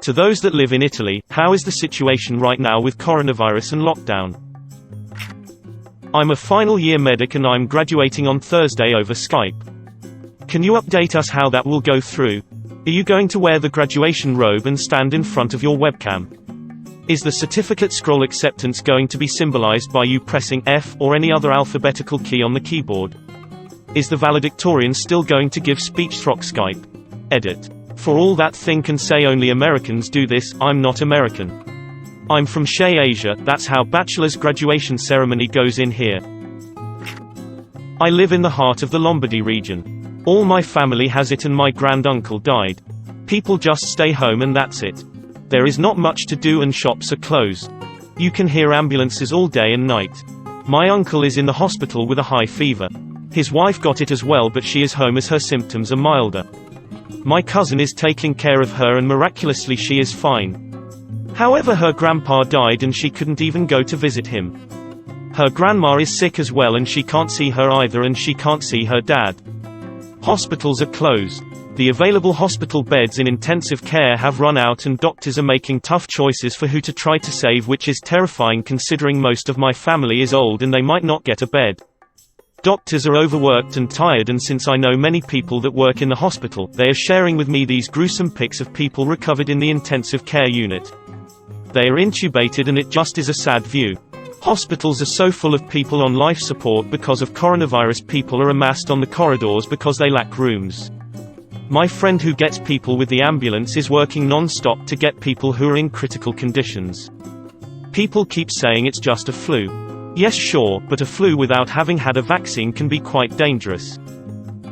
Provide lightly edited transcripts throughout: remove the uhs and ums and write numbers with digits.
To those that live in Italy, how is the situation right now with coronavirus and lockdown? I'm a final year medic and I'm graduating on Thursday over Skype. Can you update us how that will go through? Are you going to wear the graduation robe and stand in front of your webcam? Is the certificate scroll acceptance going to be symbolized by you pressing F or any other alphabetical key on the keyboard? Is the valedictorian still going to give speech through Skype? Edit. For all that thing can say only Americans do this, I'm not American. I'm from Shea, Asia, that's how bachelor's graduation ceremony goes in here. I live in the heart of the Lombardy region. All my family has it and my granduncle died. People just stay home and that's it. There is not much to do and shops are closed. You can hear ambulances all day and night. My uncle is in the hospital with a high fever. His wife got it as well but she is home as her symptoms are milder. My cousin is taking care of her and miraculously she is fine. However, her grandpa died and she couldn't even go to visit him. Her grandma is sick as well and she can't see her either and she can't see her dad. Hospitals are closed. The available hospital beds in intensive care have run out and doctors are making tough choices for who to try to save, which is terrifying considering most of my family is old and they might not get a bed. Doctors are overworked and tired, and since I know many people that work in the hospital, they are sharing with me these gruesome pics of people recovered in the intensive care unit. They are intubated and it just is a sad view. Hospitals are so full of people on life support because of coronavirus. People are amassed on the corridors because they lack rooms. My friend who gets people with the ambulance is working non-stop to get people who are in critical conditions. People keep saying it's just a flu. Yes, sure, but a flu without having had a vaccine can be quite dangerous.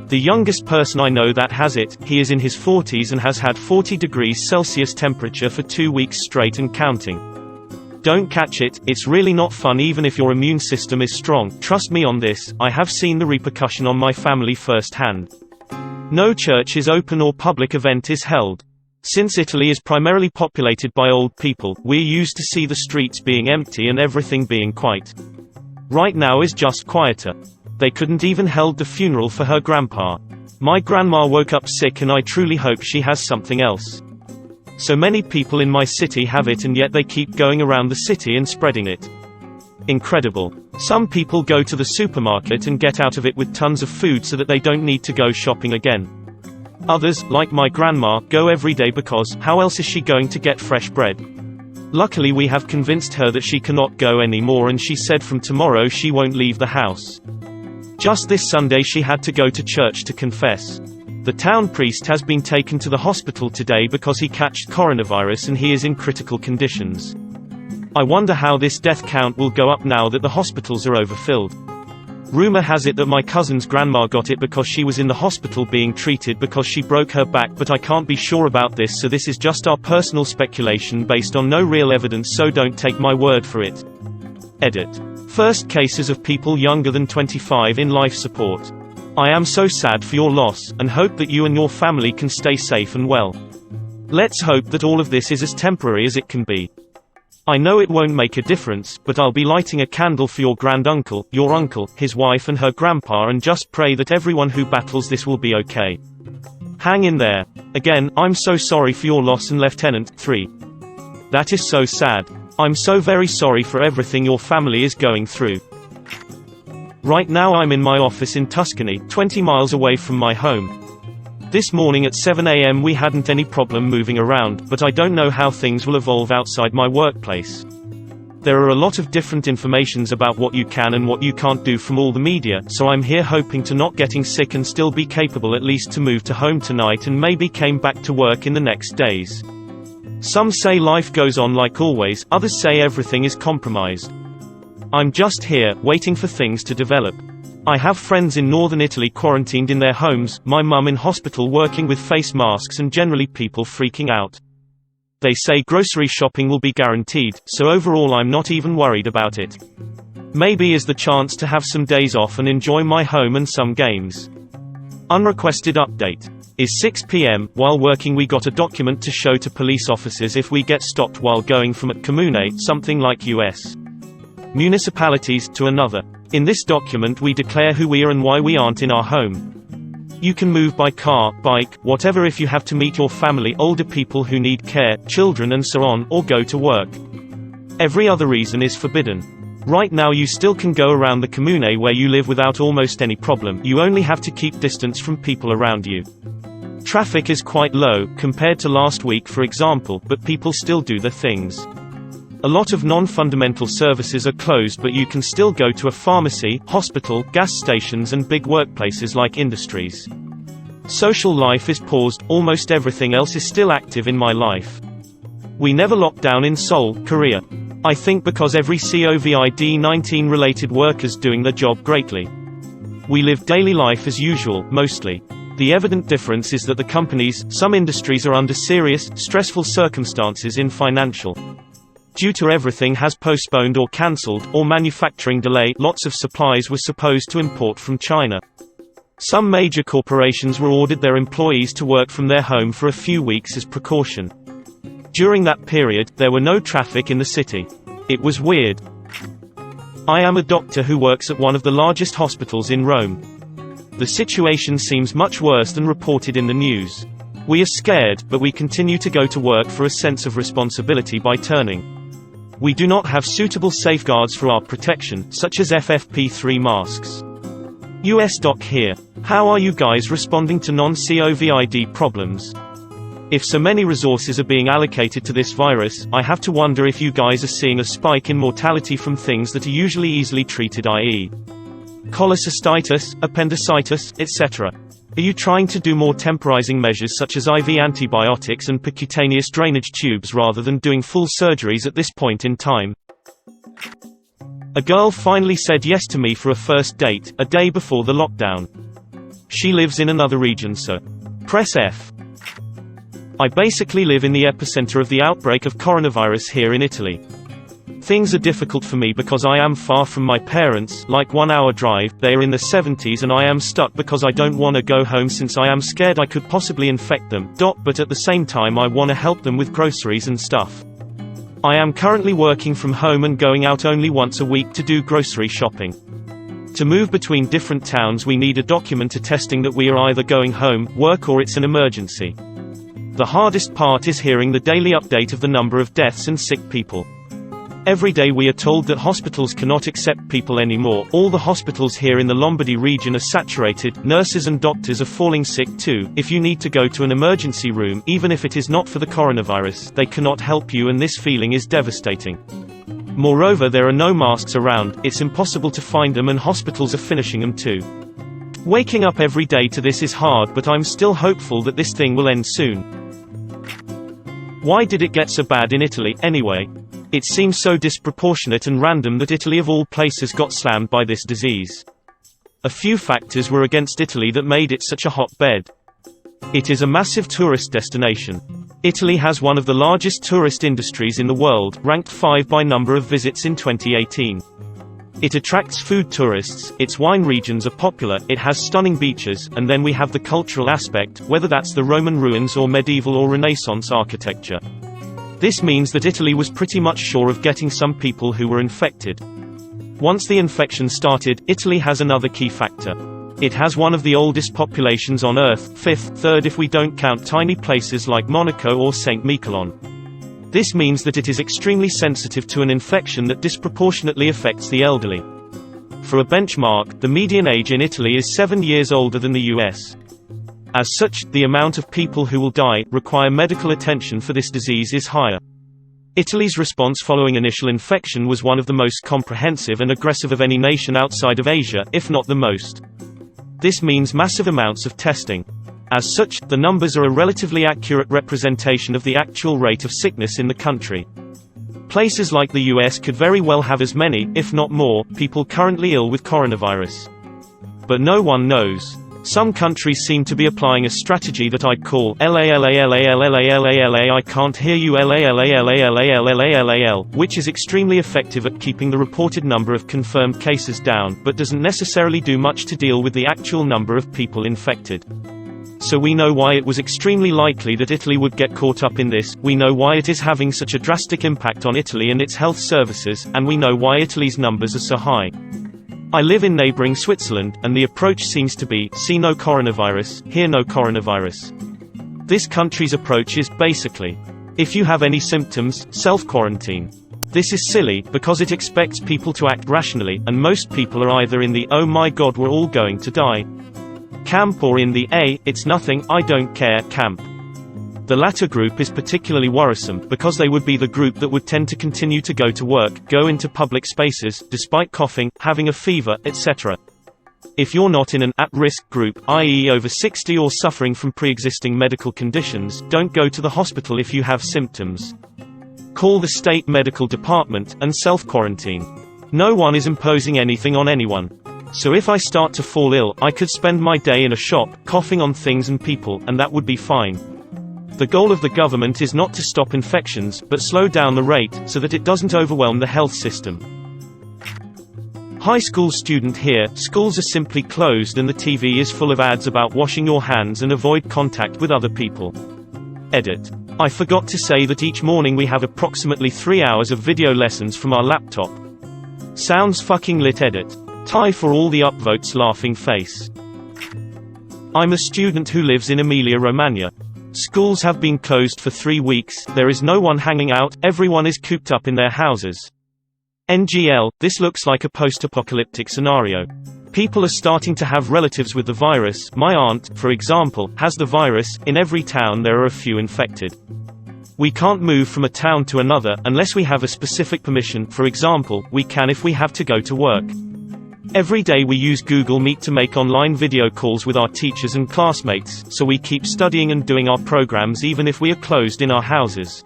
The youngest person I know that has it, he is in his 40s and has had 40 degrees Celsius temperature for 2 weeks straight and counting. Don't catch it, it's really not fun even if your immune system is strong. Trust me on this, I have seen the repercussion on my family firsthand. No church is open or public event is held. Since Italy is primarily populated by old people, we're used to see the streets being empty and everything being quiet. Right now is just quieter. They couldn't even held the funeral for her grandpa. My grandma woke up sick and I truly hope she has something else. So many people in my city have it and yet they keep going around the city and spreading it. Incredible. Some people go to the supermarket and get out of it with tons of food so that they don't need to go shopping again. Others, like my grandma, go every day because, how else is she going to get fresh bread? Luckily we have convinced her that she cannot go anymore and she said from tomorrow she won't leave the house. Just this Sunday she had to go to church to confess. The town priest has been taken to the hospital today because he catched coronavirus and he is in critical conditions. I wonder how this death count will go up now that the hospitals are overfilled. Rumor has it that my cousin's grandma got it because she was in the hospital being treated because she broke her back, but I can't be sure about this, so this is just our personal speculation based on no real evidence, so don't take my word for it. Edit. First cases of people younger than 25 in life support. I am so sad for your loss, and hope that you and your family can stay safe and well. Let's hope that all of this is as temporary as it can be. I know it won't make a difference, but I'll be lighting a candle for your granduncle, your uncle, his wife and her grandpa, and just pray that everyone who battles this will be okay. Hang in there. Again, I'm so sorry for your loss, and Lieutenant 3. That is so sad. I'm so very sorry for everything your family is going through. Right now I'm in my office in Tuscany, 20 miles away from my home. This morning at 7 a.m. we hadn't any problem moving around, but I don't know how things will evolve outside my workplace. There are a lot of different informations about what you can and what you can't do from all the media, so I'm here hoping to not getting sick and still be capable at least to move to home tonight and maybe came back to work in the next days. Some say life goes on like always, others say everything is compromised. I'm just here, waiting for things to develop. I have friends in northern Italy quarantined in their homes, my mum in hospital working with face masks, and generally people freaking out. They say grocery shopping will be guaranteed, so overall I'm not even worried about it. Maybe is the chance to have some days off and enjoy my home and some games. Unrequested update. Is 6 p.m. While working we got a document to show to police officers if we get stopped while going from a comune, something like US municipalities, to another. In this document we declare who we are and why we aren't in our home. You can move by car, bike, whatever if you have to meet your family, older people who need care, children and so on, or go to work. Every other reason is forbidden. Right now you still can go around the commune where you live without almost any problem, you only have to keep distance from people around you. Traffic is quite low, compared to last week for example, but people still do their things. A lot of non-fundamental services are closed, but you can still go to a pharmacy, hospital, gas stations and big workplaces like industries. Social life is paused, almost everything else is still active in my life. We never locked down in Seoul, Korea. I think because every COVID-19 related workers doing their job greatly. We live daily life as usual, mostly. The evident difference is that the companies, some industries are under serious, stressful circumstances in financial. Due to everything has postponed or cancelled, or manufacturing delay, lots of supplies were supposed to import from China. Some major corporations were ordered their employees to work from their home for a few weeks as precaution. During that period, there were no traffic in the city. It was weird. I am a doctor who works at one of the largest hospitals in Rome. The situation seems much worse than reported in the news. We are scared, but we continue to go to work for a sense of responsibility by turning. We do not have suitable safeguards for our protection, such as FFP3 masks. US Doc here. How are you guys responding to non-COVID problems? If so many resources are being allocated to this virus, I have to wonder if you guys are seeing a spike in mortality from things that are usually easily treated, i.e. cholecystitis, appendicitis, etc. Are you trying to do more temporizing measures such as IV antibiotics and percutaneous drainage tubes rather than doing full surgeries at this point in time? A girl finally said yes to me for a first date, a day before the lockdown. She lives in another region, so press F. I basically live in the epicenter of the outbreak of coronavirus here in Italy. Things are difficult for me because I am far from my parents, like 1 hour drive, they are in their 70s and I am stuck because I don't want to go home since I am scared I could possibly infect them, but at the same time I want to help them with groceries and stuff. I am currently working from home and going out only once a week to do grocery shopping. To move between different towns we need a document attesting that we are either going home, work or it's an emergency. The hardest part is hearing the daily update of the number of deaths and sick people. Every day we are told that hospitals cannot accept people anymore, all the hospitals here in the Lombardy region are saturated, nurses and doctors are falling sick too, if you need to go to an emergency room, even if it is not for the coronavirus, they cannot help you and this feeling is devastating. Moreover there are no masks around, it's impossible to find them and hospitals are finishing them too. Waking up every day to this is hard but I'm still hopeful that this thing will end soon. Why did it get so bad in Italy, anyway? It seems so disproportionate and random that Italy of all places got slammed by this disease. A few factors were against Italy that made it such a hotbed. It is a massive tourist destination. Italy has one of the largest tourist industries in the world, ranked 5 by number of visits in 2018. It attracts food tourists, its wine regions are popular, it has stunning beaches, and then we have the cultural aspect, whether that's the Roman ruins or medieval or Renaissance architecture. This means that Italy was pretty much sure of getting some people who were infected. Once the infection started, Italy has another key factor. It has one of the oldest populations on Earth, 5th, 3rd if we don't count tiny places like Monaco or St. Miquelon. This means that it is extremely sensitive to an infection that disproportionately affects the elderly. For a benchmark, the median age in Italy is 7 years older than the US. As such, the amount of people who will die, require medical attention for this disease is higher. Italy's response following initial infection was one of the most comprehensive and aggressive of any nation outside of Asia, if not the most. This means massive amounts of testing. As such, the numbers are a relatively accurate representation of the actual rate of sickness in the country. Places like the US could very well have as many, if not more, people currently ill with coronavirus. But no one knows. Some countries seem to be applying a strategy that I'd call LALALALALALALA I can't hear you LALALALALALALAL, which is extremely effective at keeping the reported number of confirmed cases down, but doesn't necessarily do much to deal with the actual number of people infected. So we know why it was extremely likely that Italy would get caught up in this, we know why it is having such a drastic impact on Italy and its health services, and we know why Italy's numbers are so high. I live in neighboring Switzerland, and the approach seems to be, see no coronavirus, hear no coronavirus. This country's approach is, basically, if you have any symptoms, self-quarantine. This is silly, because it expects people to act rationally, and most people are either in the, oh my god we're all going to die, camp or in the, it's nothing, I don't care, camp. The latter group is particularly worrisome, because they would be the group that would tend to continue to go to work, go into public spaces, despite coughing, having a fever, etc. If you're not in an at-risk group, i.e. over 60 or suffering from pre-existing medical conditions, don't go to the hospital if you have symptoms. Call the state medical department, and self-quarantine. No one is imposing anything on anyone. So if I start to fall ill, I could spend my day in a shop, coughing on things and people, and that would be fine. The goal of the government is not to stop infections, but slow down the rate, so that it doesn't overwhelm the health system. High school student here, schools are simply closed and the TV is full of ads about washing your hands and avoid contact with other people. Edit. I forgot to say that each morning we have approximately 3 hours of video lessons from our laptop. Sounds fucking lit. Edit. Tie for all the upvotes laughing face. I'm a student who lives in Emilia-Romagna. Schools have been closed for 3 weeks, there is no one hanging out, everyone is cooped up in their houses. NGL, this looks like a post-apocalyptic scenario. People are starting to have relatives with the virus. My aunt, for example, has the virus. In every town there are a few infected. We can't move from a town to another, unless we have a specific permission. For example, we can if we have to go to work. Every day we use Google Meet to make online video calls with our teachers and classmates, so we keep studying and doing our programs even if we are closed in our houses.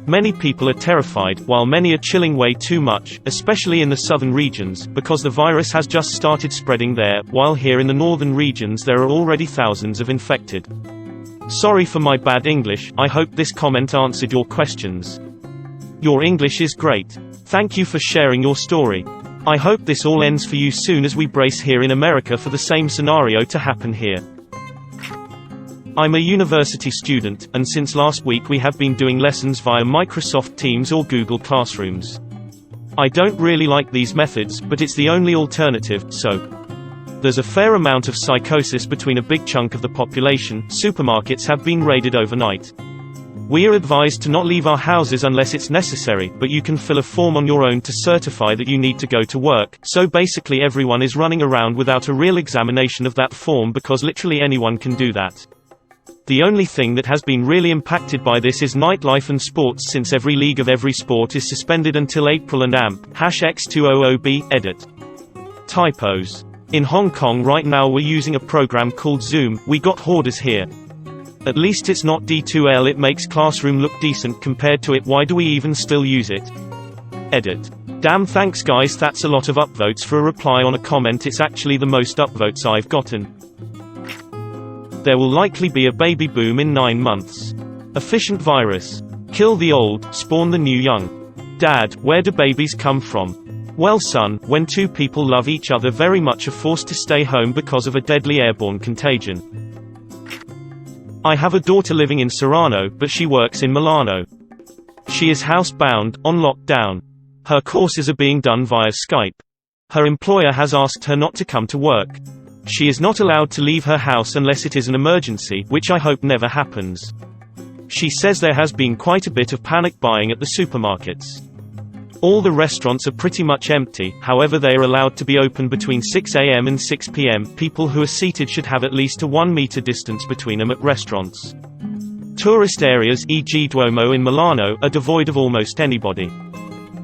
Many people are terrified, while many are chilling way too much, especially in the southern regions, because the virus has just started spreading there, while here in the northern regions there are already thousands of infected. Sorry for my bad English, I hope this comment answered your questions. Your English is great. Thank you for sharing your story. I hope this all ends for you soon as we brace here in America for the same scenario to happen here. I'm a university student, and since last week we have been doing lessons via Microsoft Teams or Google Classrooms. I don't really like these methods, but it's the only alternative, so there's a fair amount of psychosis between a big chunk of the population. Supermarkets have been raided overnight. We are advised to not leave our houses unless it's necessary, but you can fill a form on your own to certify that you need to go to work, so basically everyone is running around without a real examination of that form because literally anyone can do that. The only thing that has been really impacted by this is nightlife and sports, since every league of every sport is suspended until April and AMP, #X200B, edit. Typos. In Hong Kong right now we're using a program called Zoom. We got hoarders here. At least it's not D2L, it makes Classroom look decent compared to it, why do we even still use it? Edit. Damn, thanks guys, that's a lot of upvotes for a reply on a comment. It's actually the most upvotes I've gotten. There will likely be a baby boom in 9 months. Efficient virus. Kill the old, spawn the new young. Dad, where do babies come from? Well son, when two people love each other very much are forced to stay home because of a deadly airborne contagion. I have a daughter living in Serrano, but she works in Milano. She is housebound, on lockdown. Her courses are being done via Skype. Her employer has asked her not to come to work. She is not allowed to leave her house unless it is an emergency, which I hope never happens. She says there has been quite a bit of panic buying at the supermarkets. All the restaurants are pretty much empty, however they are allowed to be open between 6 a.m. and 6 p.m. People who are seated should have at least a 1 meter distance between them at restaurants. Tourist areas, e.g. Duomo in Milano, are devoid of almost anybody.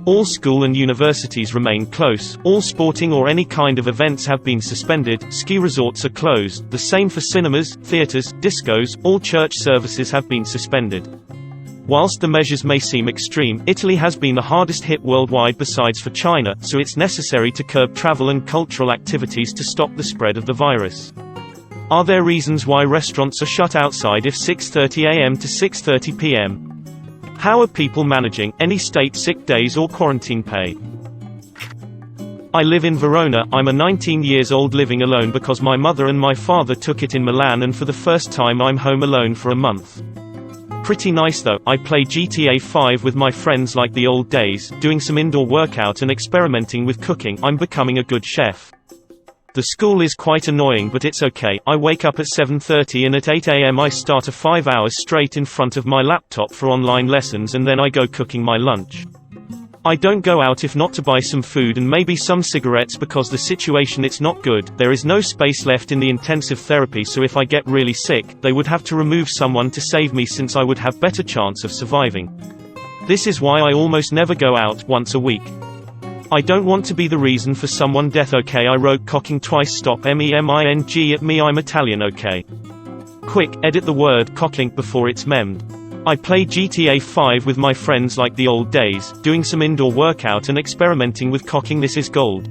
All school and universities remain closed, all sporting or any kind of events have been suspended, ski resorts are closed, the same for cinemas, theaters, discos, all church services have been suspended. Whilst the measures may seem extreme, Italy has been the hardest hit worldwide besides for China, so it's necessary to curb travel and cultural activities to stop the spread of the virus. Are there reasons why restaurants are shut outside if 6:30 a.m. to 6:30 p.m.? How are people managing any state sick days or quarantine pay? I live in Verona. I'm a 19 years old living alone because my mother and my father took it in Milan, and for the first time I'm home alone for a month. Pretty nice though. I play GTA 5 with my friends like the old days, doing some indoor workout and experimenting with cooking. I'm becoming a good chef. The school is quite annoying but it's okay. I wake up at 7:30 and at 8 a.m. I start a 5 hours straight in front of my laptop for online lessons and then I go cooking my lunch. I don't go out if not to buy some food and maybe some cigarettes because the situation it's not good. There is no space left in the intensive therapy, so if I get really sick, they would have to remove someone to save me since I would have better chance of surviving. This is why I almost never go out, once a week. I don't want to be the reason for someone death. Okay, I wrote cocking twice. Stop MEMING at me. I'm Italian. Okay. Quick, edit the word cocking before it's memmed. I play GTA 5 with my friends like the old days, doing some indoor workout and experimenting with cocking. This is gold.